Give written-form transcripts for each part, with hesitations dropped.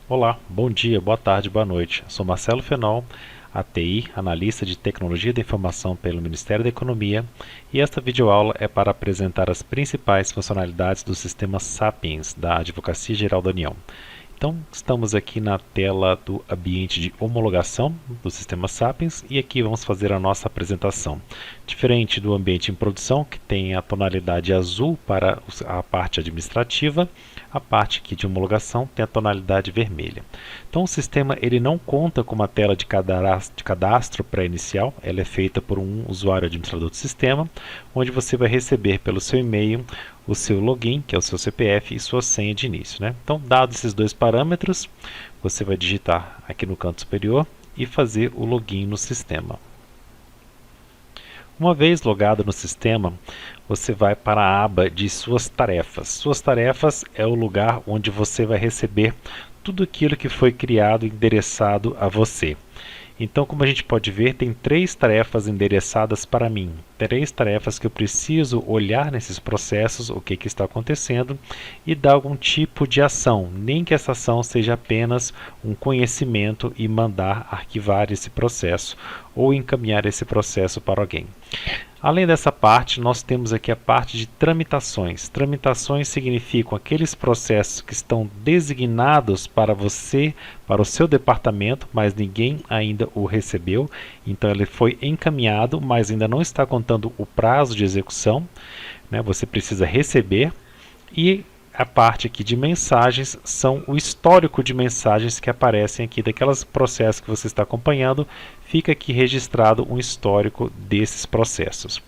Olá, bom dia, boa tarde, boa noite. Sou Marcelo Fenol, ATI, analista de tecnologia da informação pelo Ministério da Economia, e esta videoaula é para apresentar as principais funcionalidades do sistema Sapiens da Advocacia Geral da União. Então, estamos aqui na tela do ambiente de homologação do sistema Sapiens e aqui vamos fazer a nossa apresentação. Diferente do ambiente em produção, que tem a tonalidade azul para a parte administrativa, a parte aqui de homologação tem a tonalidade vermelha. Então, o sistema ele não conta com uma tela de cadastro pré-inicial, ela é feita por um usuário administrador do sistema, onde você vai receber pelo seu e-mail o seu login, que é o seu CPF, e sua senha de início, né? Então, dados esses dois parâmetros, você vai digitar aqui no canto superior e fazer o login no sistema. Uma vez logado no sistema, você vai para a aba de suas tarefas. Suas tarefas é o lugar onde você vai receber tudo aquilo que foi criado e endereçado a você. Então, como a gente pode ver, tem 3 tarefas endereçadas para mim. 3 tarefas que eu preciso olhar nesses processos, o que está acontecendo, e dar algum tipo de ação, nem que essa ação seja apenas um conhecimento e mandar arquivar esse processo ou encaminhar esse processo para alguém. Além dessa parte, nós temos aqui a parte de tramitações. Tramitações significam aqueles processos que estão designados para você, para o seu departamento, mas ninguém ainda o recebeu. Então ele foi encaminhado, mas ainda não está contando o prazo de execução, né? Você precisa receber. E a parte aqui de mensagens são o histórico de mensagens que aparecem aqui daqueles processos que você está acompanhando. Fica aqui registrado um histórico desses processos.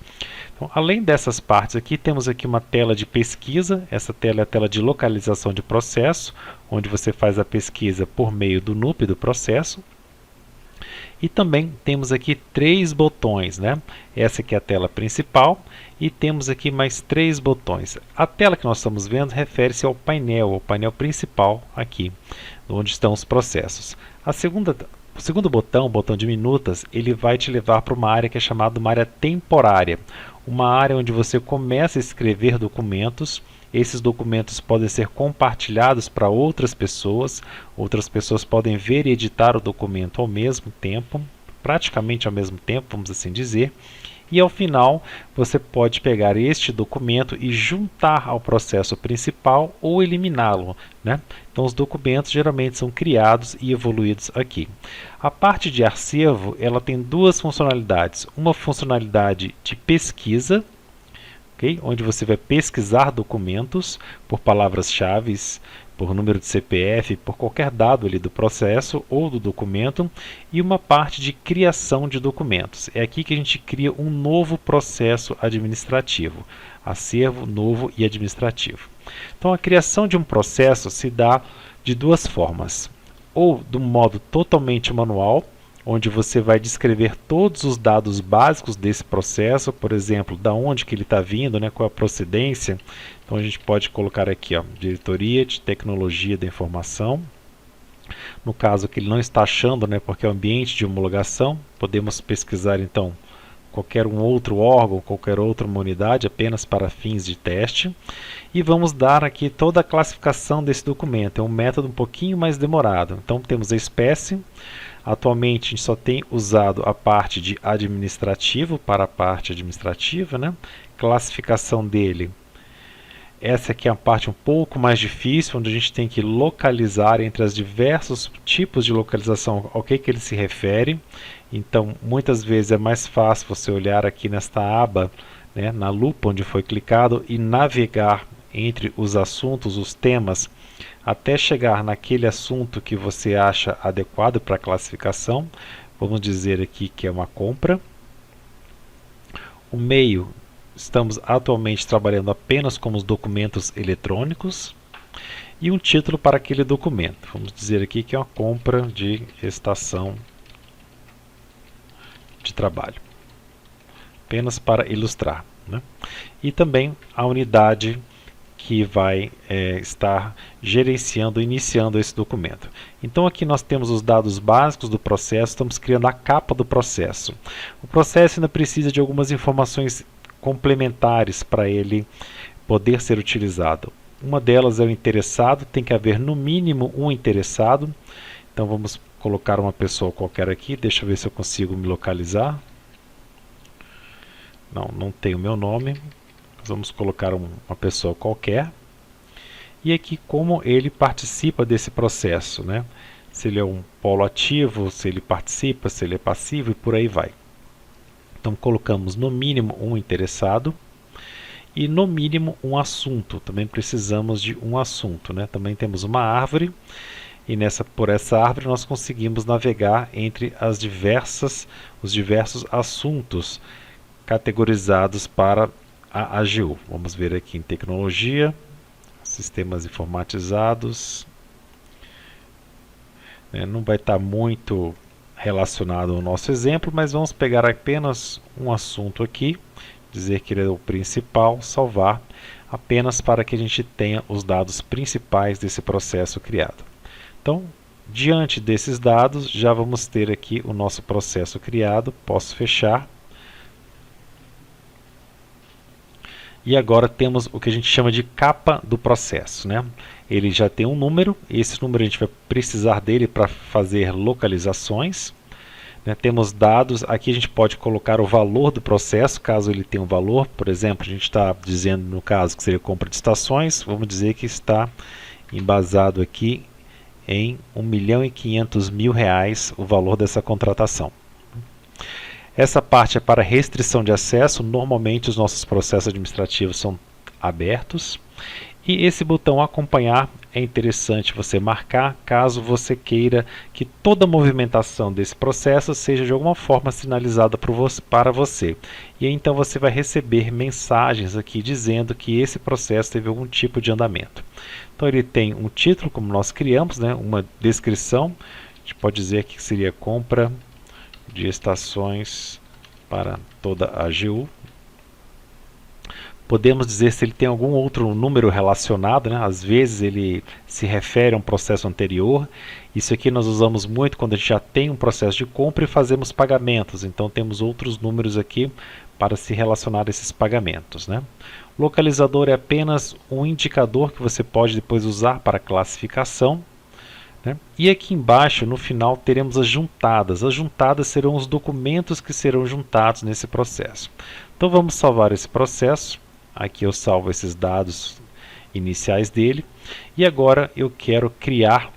Então, além dessas partes aqui, temos aqui uma tela de pesquisa. Essa tela é a tela de localização de processo, onde você faz a pesquisa por meio do NUP do processo. E também temos aqui 3 botões, né? Essa aqui é a tela principal e temos aqui mais 3 botões. A tela que nós estamos vendo refere-se ao painel principal aqui, onde estão os processos. O segundo botão, o botão de minutas, ele vai te levar para uma área que é chamada uma área temporária. Uma área onde você começa a escrever documentos. Esses documentos podem ser compartilhados para outras pessoas podem ver e editar o documento ao mesmo tempo, praticamente ao mesmo tempo, vamos assim dizer, e ao final você pode pegar este documento e juntar ao processo principal ou eliminá-lo, né? Então os documentos geralmente são criados e evoluídos aqui. A parte de acervo, ela tem 2 funcionalidades, uma funcionalidade de pesquisa, okay? Onde você vai pesquisar documentos por palavras-chave, por número de CPF, por qualquer dado ali do processo ou do documento, e uma parte de criação de documentos. É aqui que a gente cria um novo processo administrativo, acervo novo e administrativo. Então a criação de um processo se dá de 2 formas, ou de um modo totalmente manual, onde você vai descrever todos os dados básicos desse processo, por exemplo, da onde que ele está vindo, né, qual é a procedência. Então a gente pode colocar aqui, ó, Diretoria de Tecnologia da Informação. No caso que ele não está achando, né, porque é o ambiente de homologação, podemos pesquisar então qualquer um outro órgão, qualquer outra unidade, apenas para fins de teste. E vamos dar aqui toda a classificação desse documento. É um método um pouquinho mais demorado. Então temos a espécie. Atualmente a gente só tem usado a parte de administrativo para a parte administrativa, né? Classificação dele. Essa aqui é a parte um pouco mais difícil, onde a gente tem que localizar entre os diversos tipos de localização ao que ele se refere. Então, muitas vezes é mais fácil você olhar aqui nesta aba, né, na lupa onde foi clicado, e navegar entre os assuntos, os temas, até chegar naquele assunto que você acha adequado para a classificação. Vamos dizer aqui que é uma compra. O meio, estamos atualmente trabalhando apenas com os documentos eletrônicos. E um título para aquele documento. Vamos dizer aqui que é uma compra de estação de trabalho. Apenas para ilustrar, né? E também a unidade que vai estar gerenciando, iniciando esse documento. Então aqui nós temos os dados básicos do processo, estamos criando a capa do processo. O processo ainda precisa de algumas informações complementares para ele poder ser utilizado. Uma delas é o interessado, tem que haver no mínimo um interessado. Então vamos colocar uma pessoa qualquer aqui, deixa eu ver se eu consigo me localizar. Não tem o meu nome, vamos colocar uma pessoa qualquer. E aqui como ele participa desse processo, né? Se ele é um polo ativo, se ele participa, se ele é passivo e por aí vai. Então colocamos no mínimo um interessado e no mínimo um assunto. Também precisamos de um assunto, né? Também temos uma árvore e por essa árvore nós conseguimos navegar entre os diversos assuntos categorizados para a AGU. Vamos ver aqui em tecnologia, sistemas informatizados. Não vai estar muito relacionado ao nosso exemplo, mas vamos pegar apenas um assunto aqui, dizer que ele é o principal, salvar, apenas para que a gente tenha os dados principais desse processo criado. Então, diante desses dados, já vamos ter aqui o nosso processo criado, posso fechar. E agora temos o que a gente chama de capa do processo, né? Ele já tem um número, esse número a gente vai precisar dele para fazer localizações. Né? Temos dados, aqui a gente pode colocar o valor do processo, caso ele tenha um valor. Por exemplo, a gente está dizendo no caso que seria compra de estações, vamos dizer que está embasado aqui em R$1.500.000 o valor dessa contratação. Essa parte é para restrição de acesso, normalmente os nossos processos administrativos são abertos. E esse botão acompanhar é interessante você marcar caso você queira que toda a movimentação desse processo seja de alguma forma sinalizada para você. E aí, então você vai receber mensagens aqui dizendo que esse processo teve algum tipo de andamento. Então ele tem um título, como nós criamos, né, uma descrição, a gente pode dizer que seria compra de estações para toda a AGU. Podemos dizer se ele tem algum outro número relacionado, né? Às vezes ele se refere a um processo anterior. Isso aqui nós usamos muito quando a gente já tem um processo de compra e fazemos pagamentos. Então temos outros números aqui para se relacionar a esses pagamentos, né? O localizador é apenas um indicador que você pode depois usar para classificação. E aqui embaixo, no final, teremos as juntadas. As juntadas serão os documentos que serão juntados nesse processo. Então vamos salvar esse processo. Aqui eu salvo esses dados iniciais dele. E agora eu quero criar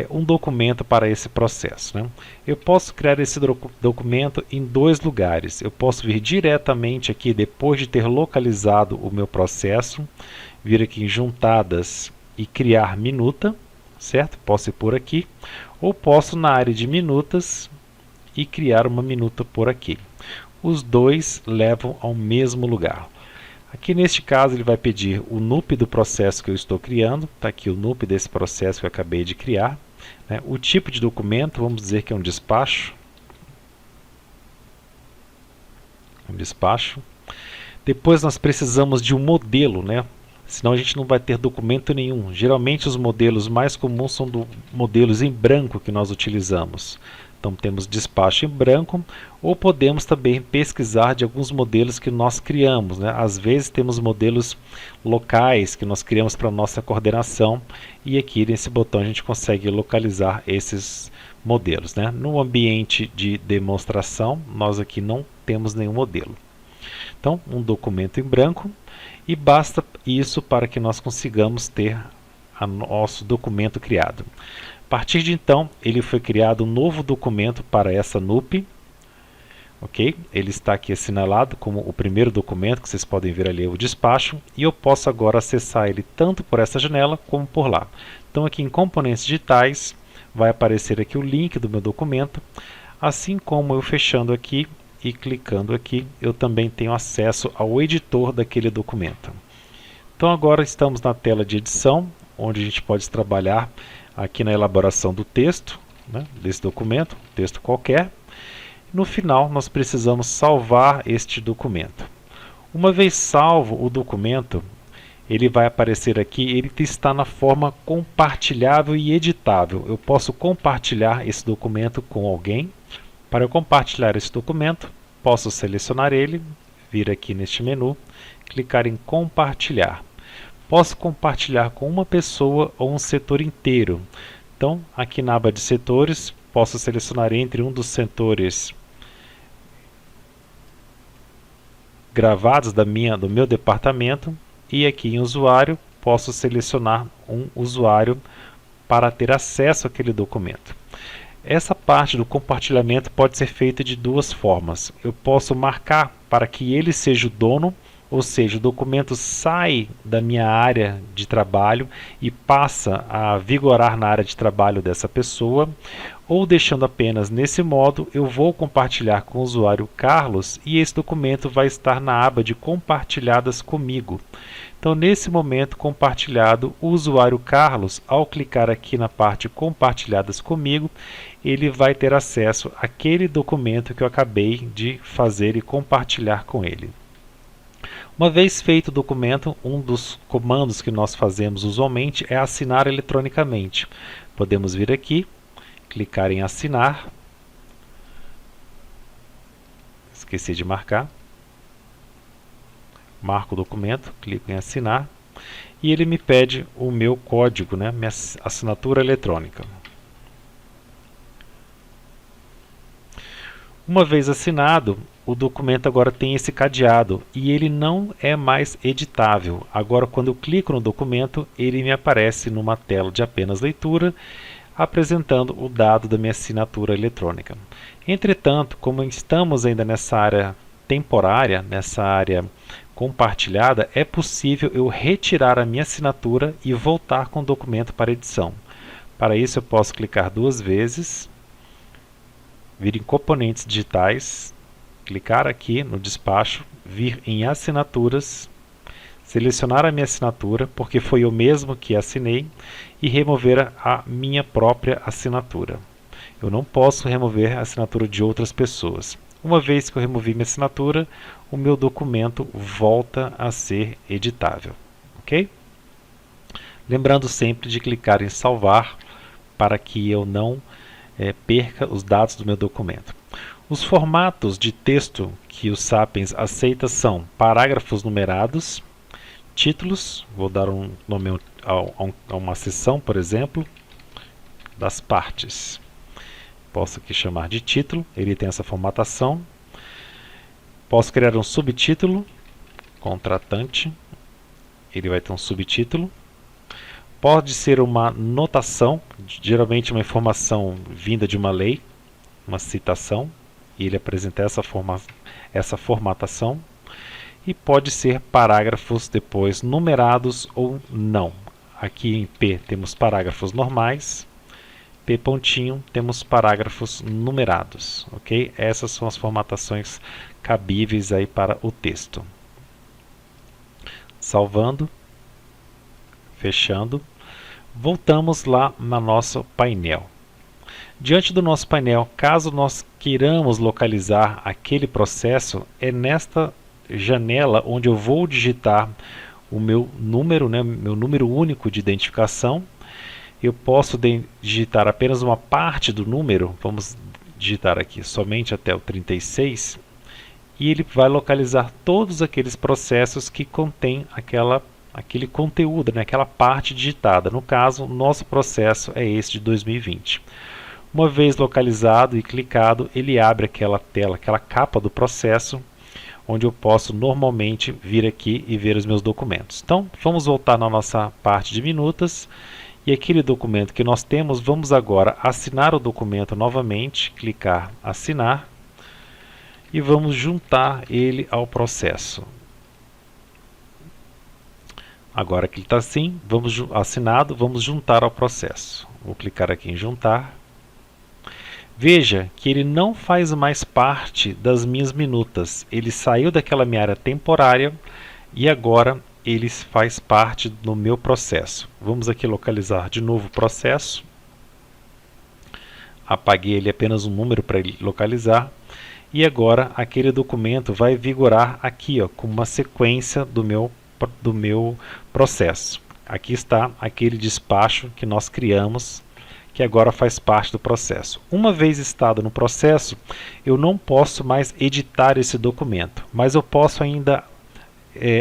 um documento para esse processo, né? Eu posso criar esse documento em dois lugares. Eu posso vir diretamente aqui, depois de ter localizado o meu processo, vir aqui em juntadas e criar minuta. Certo? Posso ir por aqui, ou posso na área de minutas e criar uma minuta por aqui. Os dois levam ao mesmo lugar. Aqui neste caso ele vai pedir o NUP do processo que eu estou criando, está aqui o NUP desse processo que eu acabei de criar. Né? O tipo de documento, vamos dizer que é um despacho. Depois nós precisamos de um modelo, né? Senão a gente não vai ter documento nenhum. Geralmente os modelos mais comuns são modelos em branco que nós utilizamos. Então temos despacho em branco, ou podemos também pesquisar de alguns modelos que nós criamos, né? Às vezes temos modelos locais que nós criamos para nossa coordenação, e aqui nesse botão a gente consegue localizar esses modelos, né? No ambiente de demonstração, nós aqui não temos nenhum modelo. Então, um documento em branco. E basta isso para que nós consigamos ter nosso documento criado. A partir de então, ele foi criado um novo documento para essa NUP. Ok? Ele está aqui assinalado como o primeiro documento, que vocês podem ver ali o despacho. E eu posso agora acessar ele tanto por essa janela como por lá. Então aqui em componentes digitais, vai aparecer aqui o link do meu documento. Assim como eu fechando aqui, e clicando aqui, eu também tenho acesso ao editor daquele documento. Então agora estamos na tela de edição, onde a gente pode trabalhar aqui na elaboração do texto, né, desse documento, texto qualquer. No final nós precisamos salvar este documento. Uma vez salvo o documento, ele vai aparecer aqui, ele está na forma compartilhável e editável. Eu posso compartilhar esse documento com alguém. Para eu compartilhar esse documento, posso selecionar ele, vir aqui neste menu, clicar em compartilhar. Posso compartilhar com uma pessoa ou um setor inteiro. Então, aqui na aba de setores, posso selecionar entre um dos setores gravados do meu departamento, e aqui em usuário, posso selecionar um usuário para ter acesso àquele documento. Essa parte do compartilhamento pode ser feita de duas formas. Eu posso marcar para que ele seja o dono, ou seja, o documento sai da minha área de trabalho e passa a vigorar na área de trabalho dessa pessoa, ou deixando apenas nesse modo, eu vou compartilhar com o usuário Carlos e esse documento vai estar na aba de compartilhadas comigo. Então, nesse momento compartilhado, o usuário Carlos, ao clicar aqui na parte compartilhadas comigo, ele vai ter acesso àquele documento que eu acabei de fazer e compartilhar com ele. Uma vez feito o documento, um dos comandos que nós fazemos usualmente é assinar eletronicamente. Podemos vir aqui, clicar em assinar, esqueci de marcar, marco o documento, clico em assinar e ele me pede o meu código, né, minha assinatura eletrônica. Uma vez assinado, o documento agora tem esse cadeado e ele não é mais editável. Agora, quando eu clico no documento, ele me aparece numa tela de apenas leitura, apresentando o dado da minha assinatura eletrônica. Entretanto, como estamos ainda nessa área temporária, nessa área compartilhada, é possível eu retirar a minha assinatura e voltar com o documento para edição. Para isso eu posso clicar duas vezes, vir em componentes digitais, clicar aqui no despacho, vir em assinaturas, selecionar a minha assinatura, porque foi eu mesmo que assinei, e remover a minha própria assinatura. Eu não posso remover a assinatura de outras pessoas. Uma vez que eu removi minha assinatura, o meu documento volta a ser editável. Ok? Lembrando sempre de clicar em salvar para que eu não perca os dados do meu documento. Os formatos de texto que o Sapiens aceita são parágrafos numerados, títulos, vou dar um nome a uma seção, por exemplo, das partes. Posso aqui chamar de título, ele tem essa formatação. Posso criar um subtítulo, contratante, ele vai ter um subtítulo. Pode ser uma notação, geralmente uma informação vinda de uma lei, uma citação, e ele apresenta essa formatação. E pode ser parágrafos depois numerados ou não. Aqui em P temos parágrafos normais, P pontinho temos parágrafos numerados, ok? Essas são as formatações cabíveis aí para o texto. Salvando, fechando, voltamos lá no nosso painel. Diante do nosso painel, caso nós queiramos localizar aquele processo, é nesta janela onde eu vou digitar o meu número, né, meu número único de identificação. Eu posso digitar apenas uma parte do número, vamos digitar aqui somente até o 36, e ele vai localizar todos aqueles processos que contém aquele conteúdo, né, aquela parte digitada. No caso, o nosso processo é esse de 2020. Uma vez localizado e clicado, ele abre aquela tela, aquela capa do processo, onde eu posso normalmente vir aqui e ver os meus documentos. Então, vamos voltar na nossa parte de minutas, e aquele documento que nós temos, vamos agora assinar o documento novamente, clicar assinar, e vamos juntar ele ao processo. Agora que ele está assim, assinado, vamos juntar ao processo. Vou clicar aqui em juntar. Veja que ele não faz mais parte das minhas minutas. Ele saiu daquela minha área temporária e agora ele faz parte do meu processo. Vamos aqui localizar de novo o processo. Apaguei ele apenas um número para ele localizar. E agora aquele documento vai vigorar aqui, ó, com uma sequência do meu processo. Aqui está aquele despacho que nós criamos, que agora faz parte do processo. Uma vez estado no processo, eu não posso mais editar esse documento, mas eu posso ainda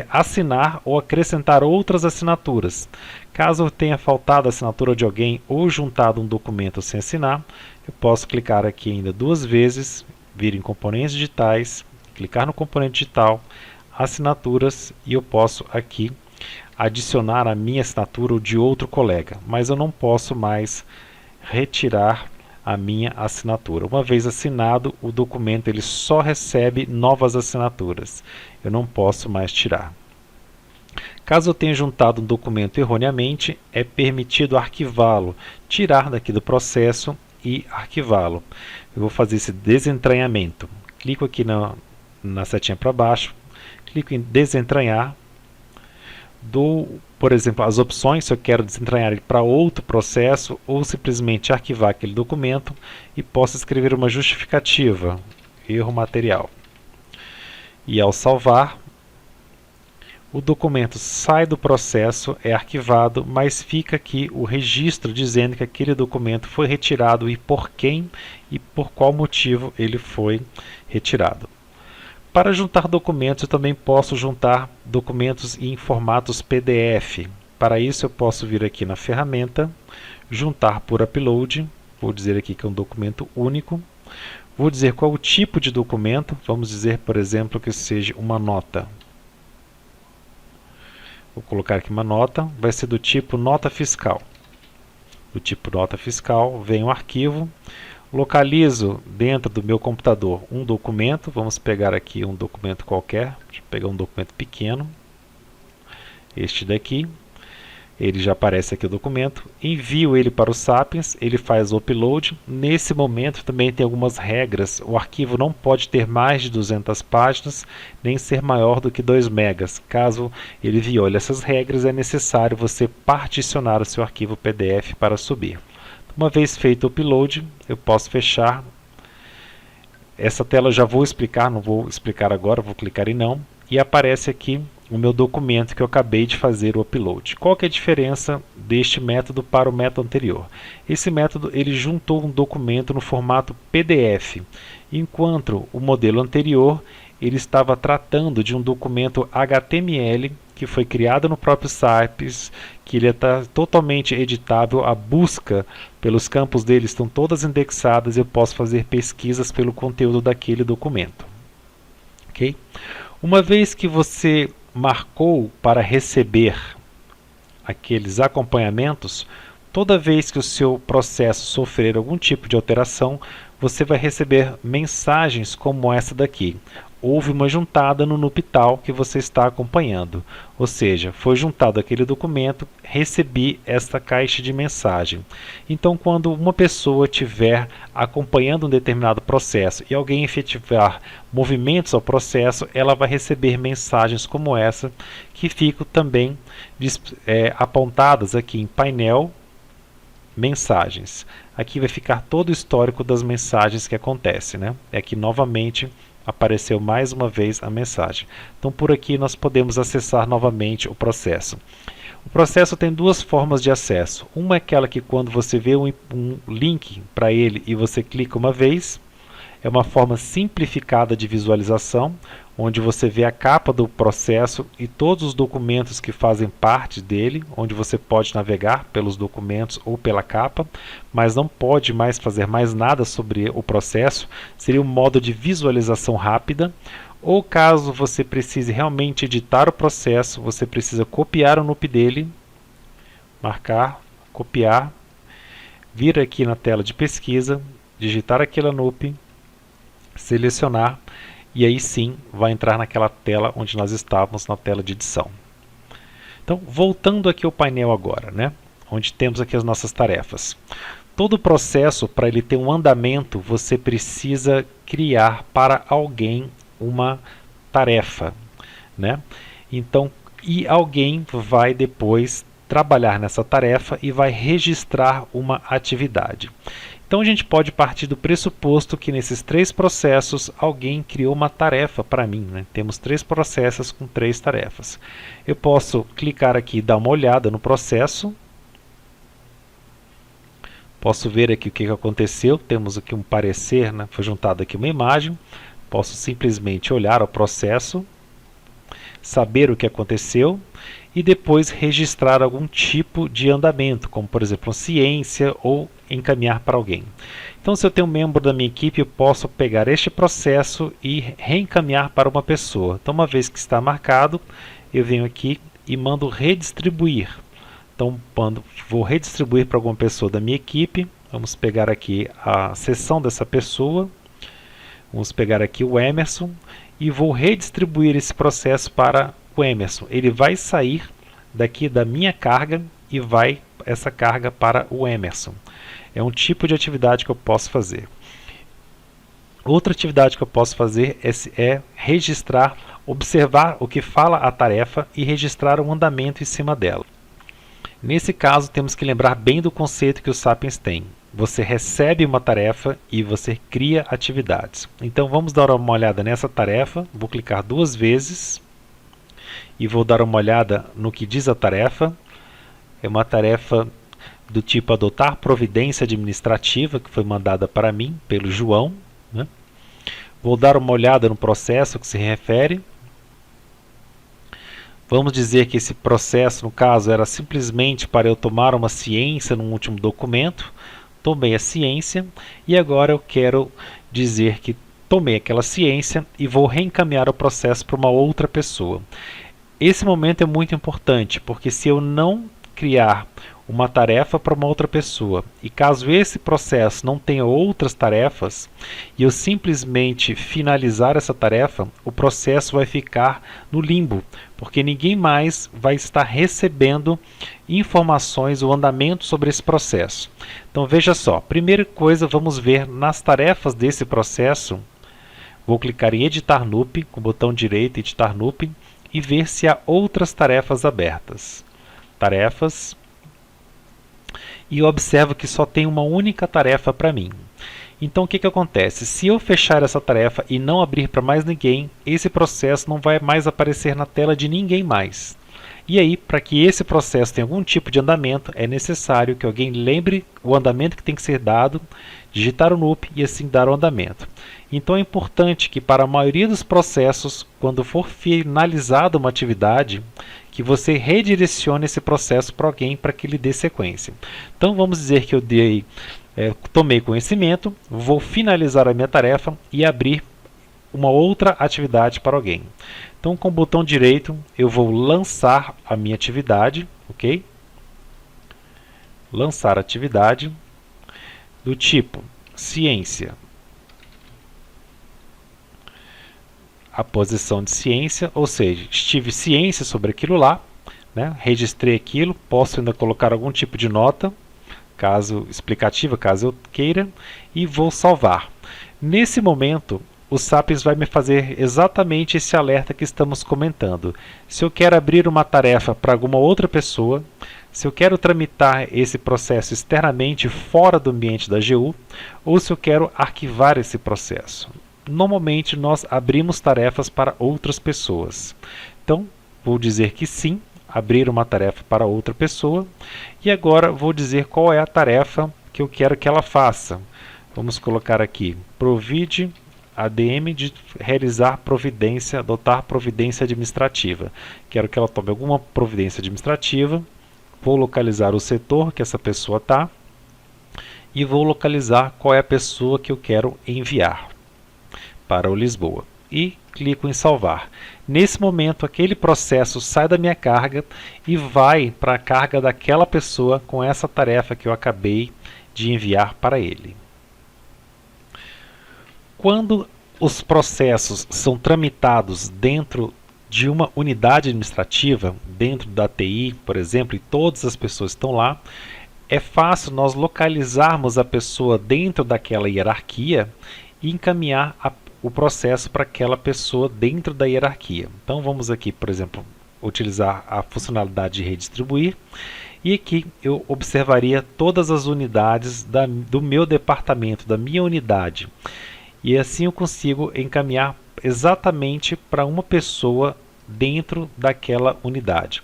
assinar ou acrescentar outras assinaturas. Caso tenha faltado a assinatura de alguém ou juntado um documento sem assinar, eu posso clicar aqui ainda duas vezes, vir em componentes digitais, clicar no componente digital, assinaturas, e eu posso aqui adicionar a minha assinatura ou de outro colega, mas eu não posso mais retirar a minha assinatura. Uma vez assinado, o documento ele só recebe novas assinaturas. Eu não posso mais tirar. Caso eu tenha juntado um documento erroneamente, é permitido arquivá-lo, tirar daqui do processo e arquivá-lo. Eu vou fazer esse desentranhamento. Clico aqui na setinha para baixo, clico em desentranhar, dou, por exemplo, as opções, se eu quero desentranhar ele para outro processo ou simplesmente arquivar aquele documento, e posso escrever uma justificativa, erro material. E ao salvar, o documento sai do processo, é arquivado, mas fica aqui o registro dizendo que aquele documento foi retirado e por quem e por qual motivo ele foi retirado. Para juntar documentos, eu também posso juntar documentos em formatos PDF. Para isso, eu posso vir aqui na ferramenta, juntar por upload, vou dizer aqui que é um documento único, vou dizer qual o tipo de documento, vamos dizer, por exemplo, que seja uma nota. Vou colocar aqui uma nota, vai ser do tipo nota fiscal. Do tipo nota fiscal, vem um arquivo, localizo dentro do meu computador um documento, vamos pegar aqui um documento qualquer, deixa eu pegar um documento pequeno, este daqui, ele já aparece aqui o documento, envio ele para o Sapiens, ele faz o upload. Nesse momento também tem algumas regras, o arquivo não pode ter mais de 200 páginas, nem ser maior do que 2 megas. Caso ele viole essas regras, é necessário você particionar o seu arquivo PDF para subir. Uma vez feito o upload, eu posso fechar. Essa tela eu já vou explicar, não vou explicar agora, vou clicar em não, e aparece aqui o meu documento que eu acabei de fazer o upload. Qual que é a diferença deste método para o método anterior? Esse método ele juntou um documento no formato PDF, enquanto o modelo anterior ele estava tratando de um documento HTML que foi criado no próprio Sapiens, que ele está totalmente editável, a busca pelos campos dele estão todas indexadas e eu posso fazer pesquisas pelo conteúdo daquele documento. Okay? Uma vez que você marcou para receber aqueles acompanhamentos, toda vez que o seu processo sofrer algum tipo de alteração, você vai receber mensagens como essa daqui. Houve uma juntada no NUPTAL que você está acompanhando. Ou seja, foi juntado aquele documento, recebi esta caixa de mensagem. Então, quando uma pessoa estiver acompanhando um determinado processo e alguém efetivar movimentos ao processo, ela vai receber mensagens como essa, que ficam também apontadas aqui em painel mensagens. Aqui vai ficar todo o histórico das mensagens que acontecem, né? Aqui novamente apareceu mais uma vez a mensagem. Então por aqui nós podemos acessar novamente o processo. O processo tem duas formas de acesso. Uma é aquela que quando você vê um link para ele e você clica uma vez, é uma forma simplificada de visualização, onde você vê a capa do processo e todos os documentos que fazem parte dele, onde você pode navegar pelos documentos ou pela capa, mas não pode mais fazer mais nada sobre o processo. Seria um modo de visualização rápida. Ou caso você precise realmente editar o processo, você precisa copiar o NUP dele, marcar, copiar, vir aqui na tela de pesquisa, digitar aquele NUP, selecionar, e aí sim vai entrar naquela tela onde nós estávamos, na tela de edição. Então, voltando aqui ao painel agora, né, onde temos aqui as nossas tarefas. Todo processo, para ele ter um andamento, você precisa criar para alguém uma tarefa, né? Então, e alguém vai depois trabalhar nessa tarefa e vai registrar uma atividade. Então a gente pode partir do pressuposto que nesses 3 processos alguém criou uma tarefa para mim, né? Temos 3 processos com 3 tarefas. Eu posso clicar aqui e dar uma olhada no processo. Posso ver aqui o que aconteceu. Temos aqui um parecer, né? Foi juntada aqui uma imagem. Posso simplesmente olhar o processo. saber o que aconteceu e depois registrar algum tipo de andamento, como por exemplo ciência ou encaminhar para alguém. Então, se eu tenho um membro da minha equipe, eu posso pegar este processo e reencaminhar para uma pessoa. Então, uma vez que está marcado, eu venho aqui e mando redistribuir. Então, vou redistribuir para alguma pessoa da minha equipe. Vamos pegar aqui a sessão dessa pessoa. Vamos pegar aqui o Emerson e vou redistribuir esse processo para o Emerson. Ele vai sair daqui da minha carga e vai essa carga para o Emerson. É um tipo de atividade que eu posso fazer. Outra atividade que eu posso fazer é registrar, observar o que fala a tarefa e registrar um andamento em cima dela. Nesse caso, temos que lembrar bem do conceito que o Sapiens tem. Você recebe uma tarefa e você cria atividades. Então vamos dar uma olhada nessa tarefa. Vou clicar 2 vezes e vou dar uma olhada no que diz a tarefa. É uma tarefa do tipo adotar providência administrativa, que foi mandada para mim pelo João, né? Vou dar uma olhada no processo que se refere. Vamos dizer que esse processo, no caso, era simplesmente para eu tomar uma ciência num último documento. Tomei a ciência e agora eu quero dizer que tomei aquela ciência e vou reencaminhar o processo para uma outra pessoa. Esse momento é muito importante, porque se eu não criar uma tarefa para uma outra pessoa e caso esse processo não tenha outras tarefas e eu simplesmente finalizar essa tarefa, o processo vai ficar no limbo, porque ninguém mais vai estar recebendo informações ou andamento sobre esse processo. Então veja só, primeira coisa, vamos ver nas tarefas desse processo. Vou clicar em editar NUP com o botão direito, editar NUP, e ver se há outras tarefas abertas. Tarefas. E eu observo que só tem uma única tarefa para mim. Então o que acontece? Se eu fechar essa tarefa e não abrir para mais ninguém, esse processo não vai mais aparecer na tela de ninguém mais. E aí, para que esse processo tenha algum tipo de andamento, é necessário que alguém lembre o andamento que tem que ser dado, digitar o NUP e assim dar o andamento. Então é importante que para a maioria dos processos, quando for finalizada uma atividade, que você redirecione esse processo para alguém para que ele dê sequência. Então vamos dizer que eu tomei conhecimento, vou finalizar a minha tarefa e abrir uma outra atividade para alguém. Então com o botão direito eu vou lançar a minha atividade, ok? Lançar atividade do tipo ciência. A posição de ciência, ou seja, estive ciência sobre aquilo lá, né? Registrei aquilo, posso ainda colocar algum tipo de nota, explicativa, caso eu queira, e vou salvar. Nesse momento, o Sapiens vai me fazer exatamente esse alerta que estamos comentando. Se eu quero abrir uma tarefa para alguma outra pessoa, se eu quero tramitar esse processo externamente fora do ambiente da AGU, ou se eu quero arquivar esse processo. Normalmente nós abrimos tarefas para outras pessoas. Então, vou dizer que sim, abrir uma tarefa para outra pessoa. E agora vou dizer qual é a tarefa que eu quero que ela faça. Vamos colocar aqui, provide ADM de realizar providência, adotar providência administrativa. Quero que ela tome alguma providência administrativa. Vou localizar o setor que essa pessoa está. E vou localizar qual é a pessoa que eu quero enviar para o Lisboa e clico em salvar. Nesse momento aquele processo sai da minha carga e vai para a carga daquela pessoa com essa tarefa que eu acabei de enviar para ele. Quando os processos são tramitados dentro de uma unidade administrativa, dentro da TI, por exemplo, e todas as pessoas estão lá, é fácil nós localizarmos a pessoa dentro daquela hierarquia e encaminhar o processo para aquela pessoa dentro da hierarquia. Então vamos aqui, por exemplo, utilizar a funcionalidade de redistribuir e aqui eu observaria todas as unidades do meu departamento, da minha unidade. E assim eu consigo encaminhar exatamente para uma pessoa dentro daquela unidade.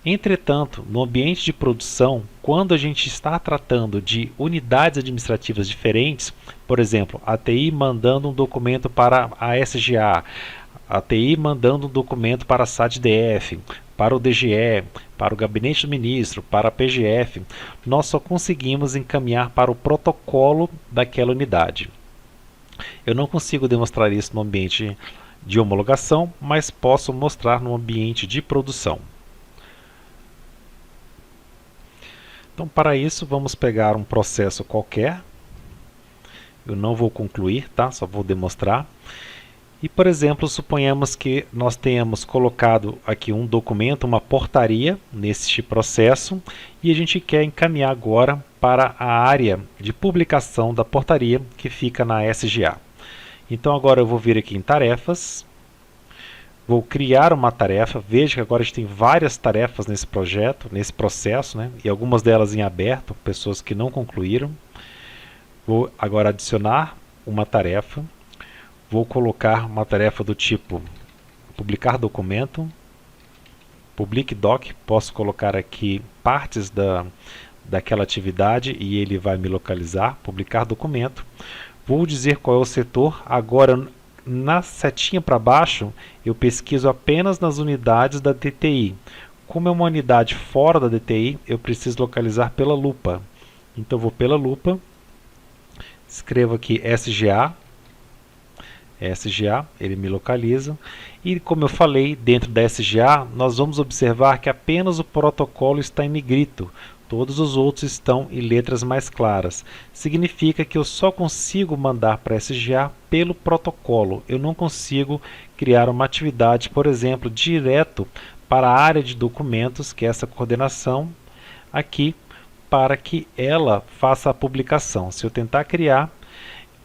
Entretanto, no ambiente de produção, quando a gente está tratando de unidades administrativas diferentes, por exemplo, a TI mandando um documento para a SGA, a TI mandando um documento para a SAT-DF, para o DGE, para o Gabinete do Ministro, para a PGF, nós só conseguimos encaminhar para o protocolo daquela unidade. Eu não consigo demonstrar isso no ambiente de homologação, mas posso mostrar no ambiente de produção. Então, para isso, vamos pegar um processo qualquer. Eu não vou concluir, tá? Só vou demonstrar. E, por exemplo, suponhamos que nós tenhamos colocado aqui um documento, uma portaria neste processo, e a gente quer encaminhar agora para a área de publicação da portaria, que fica na SGA. Então agora eu vou vir aqui em tarefas, vou criar uma tarefa. Veja que agora a gente tem várias tarefas nesse projeto, nesse processo, né? E algumas delas em aberto, pessoas que não concluíram. Vou agora adicionar uma tarefa. Vou colocar uma tarefa do tipo publicar documento, public doc, posso colocar aqui partes daquela atividade e ele vai me localizar, publicar documento. Vou dizer qual é o setor. Agora na setinha para baixo eu pesquiso apenas nas unidades da DTI. Como é uma unidade fora da DTI, eu preciso localizar pela lupa. Então vou pela lupa, escrevo aqui SGA, ele me localiza, e como eu falei, dentro da SGA nós vamos observar que apenas o protocolo está em negrito, todos os outros estão em letras mais claras. Significa que eu só consigo mandar para a SGA pelo protocolo, eu não consigo criar uma atividade, por exemplo, direto para a área de documentos, que é essa coordenação aqui, para que ela faça a publicação. Se eu tentar criar,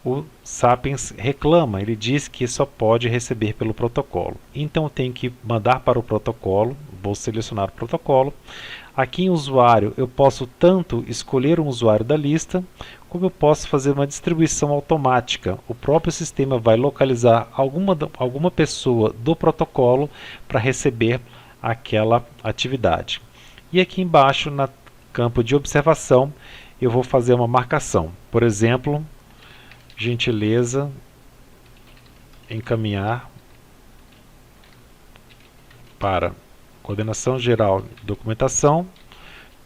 o Sapiens reclama, ele diz que só pode receber pelo protocolo. Então eu tenho que mandar para o protocolo, vou selecionar o protocolo. Aqui em usuário eu posso tanto escolher um usuário da lista, como eu posso fazer uma distribuição automática. O próprio sistema vai localizar alguma pessoa do protocolo para receber aquela atividade. E aqui embaixo, no campo de observação, eu vou fazer uma marcação. Por exemplo, gentileza encaminhar para coordenação geral de documentação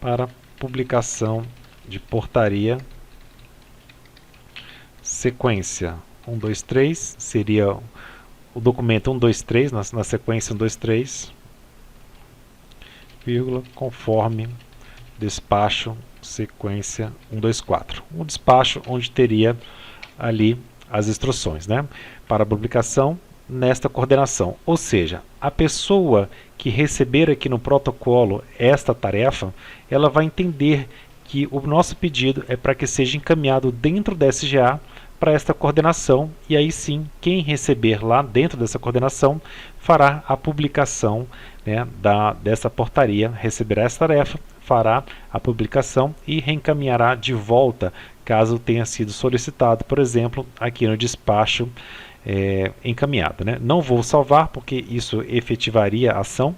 para publicação de portaria sequência 1, 2, 3, seria o documento 1, 2, 3, na sequência 1, 2, 3, vírgula, conforme despacho sequência 1, 2, 4. Um despacho onde teria ali as instruções, né, para a publicação nesta coordenação. Ou seja, a pessoa que receber aqui no protocolo esta tarefa, ela vai entender que o nosso pedido é para que seja encaminhado dentro da SGA para esta coordenação, e aí sim, quem receber lá dentro dessa coordenação fará a publicação, né, dessa portaria, receberá essa tarefa, fará a publicação e reencaminhará de volta, caso tenha sido solicitado, por exemplo, aqui no despacho encaminhado, né? Não vou salvar porque isso efetivaria a ação,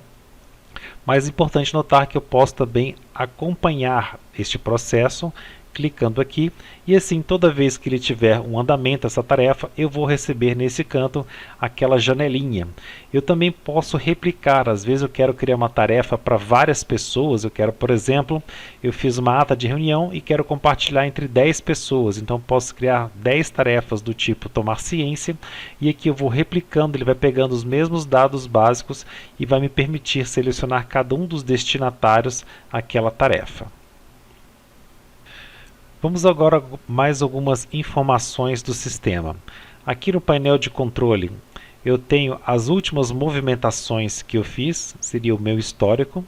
mas é importante notar que eu posso também acompanhar este processo clicando aqui, e assim toda vez que ele tiver um andamento essa tarefa, eu vou receber nesse canto aquela janelinha. Eu também posso replicar, às vezes eu quero criar uma tarefa para várias pessoas, eu quero, por exemplo, eu fiz uma ata de reunião e quero compartilhar entre 10 pessoas, então posso criar 10 tarefas do tipo tomar ciência, e aqui eu vou replicando, ele vai pegando os mesmos dados básicos e vai me permitir selecionar cada um dos destinatários àquela tarefa. Vamos agora mais algumas informações do sistema. Aqui no painel de controle eu tenho as últimas movimentações que eu fiz, seria o meu histórico.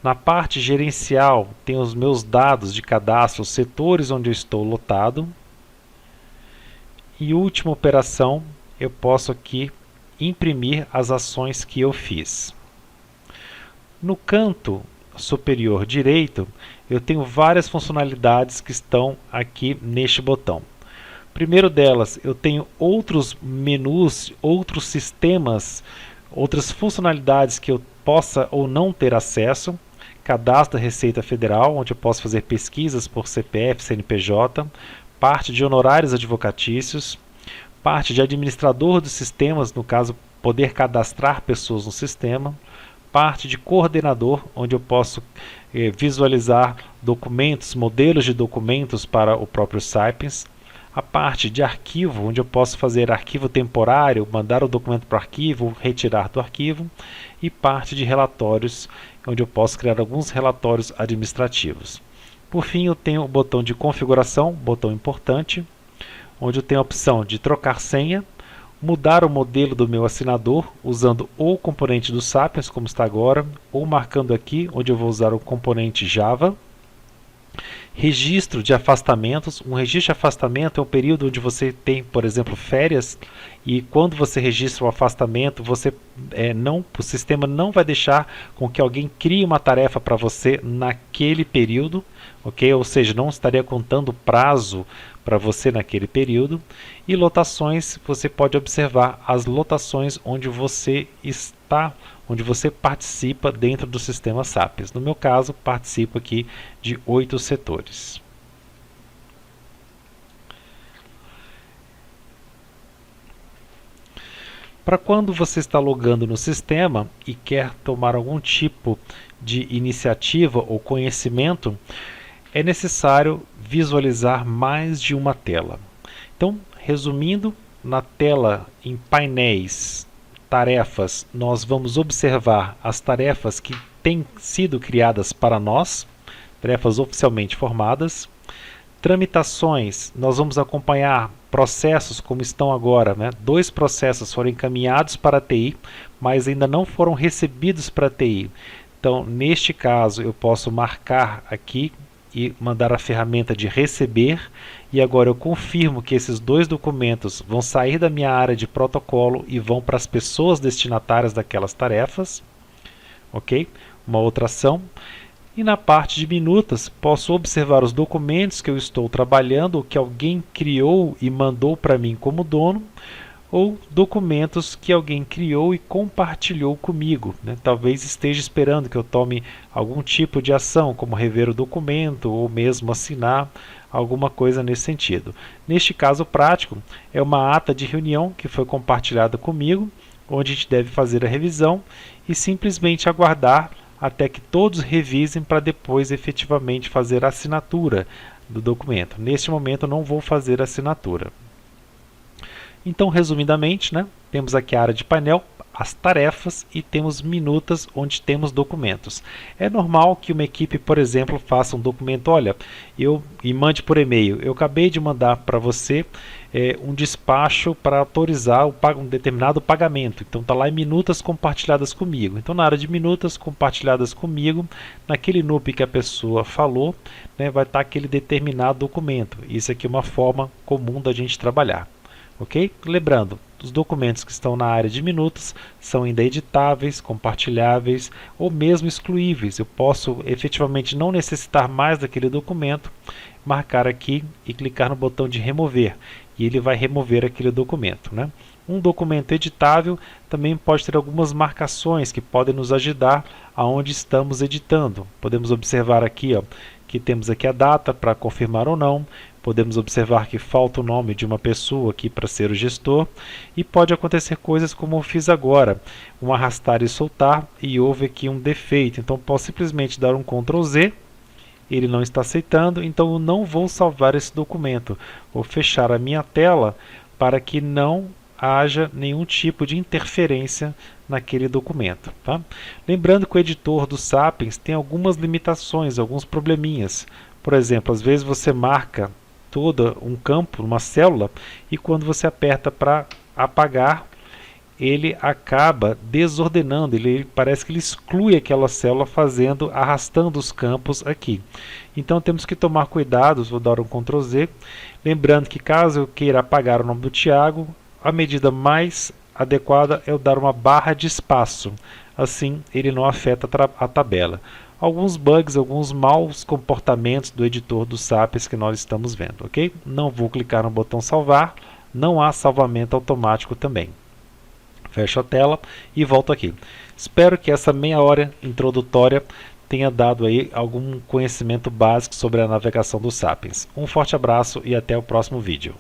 Na parte gerencial tem os meus dados de cadastro, os setores onde eu estou lotado. E última operação, eu posso aqui imprimir as ações que eu fiz. No canto superior direito, eu tenho várias funcionalidades que estão aqui neste botão. Primeiro delas, eu tenho outros menus, outros sistemas, outras funcionalidades que eu possa ou não ter acesso. Cadastro da Receita Federal, onde eu posso fazer pesquisas por CPF, CNPJ, parte de honorários advocatícios, parte de administrador dos sistemas, no caso poder cadastrar pessoas no sistema, parte de coordenador, onde eu posso visualizar documentos, modelos de documentos para o próprio Sapiens, a parte de arquivo, onde eu posso fazer arquivo temporário, mandar o documento para o arquivo, retirar do arquivo, e parte de relatórios, onde eu posso criar alguns relatórios administrativos. Por fim, eu tenho o botão de configuração, botão importante, onde eu tenho a opção de trocar senha, mudar o modelo do meu assinador, usando ou o componente do Sapiens, como está agora, ou marcando aqui, onde eu vou usar o componente Java. Registro de afastamentos. Um registro de afastamento é um período onde você tem, por exemplo, férias, e quando você registra o afastamento, o sistema não vai deixar com que alguém crie uma tarefa para você naquele período, ok? Ou seja, não estaria contando prazo para você naquele período. E lotações, você pode observar as lotações onde você está, onde você participa dentro do sistema Sapiens. No meu caso, participo aqui de 8 setores. Para quando você está logando no sistema e quer tomar algum tipo de iniciativa ou conhecimento, é necessário visualizar mais de uma tela. Então, resumindo, na tela em painéis, tarefas, nós vamos observar as tarefas que têm sido criadas para nós, tarefas oficialmente formadas. Tramitações, nós vamos acompanhar processos como estão agora, né? 2 processos foram encaminhados para a TI, mas ainda não foram recebidos para a TI. Então, neste caso, eu posso marcar aqui e mandar a ferramenta de receber, e agora eu confirmo que esses 2 documentos vão sair da minha área de protocolo e vão para as pessoas destinatárias daquelas tarefas, ok? Uma outra ação. E na parte de minutas, posso observar os documentos que eu estou trabalhando, ou que alguém criou e mandou para mim como dono, ou documentos que alguém criou e compartilhou comigo, né? Talvez esteja esperando que eu tome algum tipo de ação, como rever o documento ou mesmo assinar alguma coisa nesse sentido. Neste caso prático, é uma ata de reunião que foi compartilhada comigo, onde a gente deve fazer a revisão e simplesmente aguardar até que todos revisem para depois efetivamente fazer a assinatura do documento. Neste momento eu não vou fazer a assinatura. Então, resumidamente, né, temos aqui a área de painel, as tarefas, e temos minutas onde temos documentos. É normal que uma equipe, por exemplo, faça um documento, olha, e mande por e-mail. Eu acabei de mandar para você um despacho para autorizar um determinado pagamento. Então está lá em minutas compartilhadas comigo. Então na área de minutas compartilhadas comigo, naquele NUP que a pessoa falou, né, vai estar aquele determinado documento. Isso aqui é uma forma comum da gente trabalhar. Ok? Lembrando, os documentos que estão na área de minutas são ainda editáveis, compartilháveis ou mesmo excluíveis. Eu posso efetivamente não necessitar mais daquele documento, marcar aqui e clicar no botão de remover, e ele vai remover aquele documento, né? Um documento editável também pode ter algumas marcações que podem nos ajudar aonde estamos editando. Podemos observar aqui, ó, que temos aqui a data para confirmar ou não. Podemos observar que falta o nome de uma pessoa aqui para ser o gestor, e pode acontecer coisas como eu fiz agora, um arrastar e soltar, e houve aqui um defeito. Então posso simplesmente dar um Ctrl Z, ele não está aceitando, então eu não vou salvar esse documento. Vou fechar a minha tela para que não haja nenhum tipo de interferência naquele documento. Tá? Lembrando que o editor do Sapiens tem algumas limitações, alguns probleminhas. Por exemplo, às vezes você marca todo um campo, uma célula, e quando você aperta para apagar, ele acaba desordenando, ele parece que ele exclui aquela célula arrastando os campos aqui. Então temos que tomar cuidado, vou dar um Ctrl Z, lembrando que caso eu queira apagar o nome do Tiago, a medida mais adequada é eu dar uma barra de espaço, assim ele não afeta a tabela. Alguns bugs, alguns maus comportamentos do editor do Sapiens que nós estamos vendo, ok? Não vou clicar no botão salvar, não há salvamento automático também. Fecho a tela e volto aqui. Espero que essa meia hora introdutória tenha dado aí algum conhecimento básico sobre a navegação do Sapiens. Um forte abraço e até o próximo vídeo.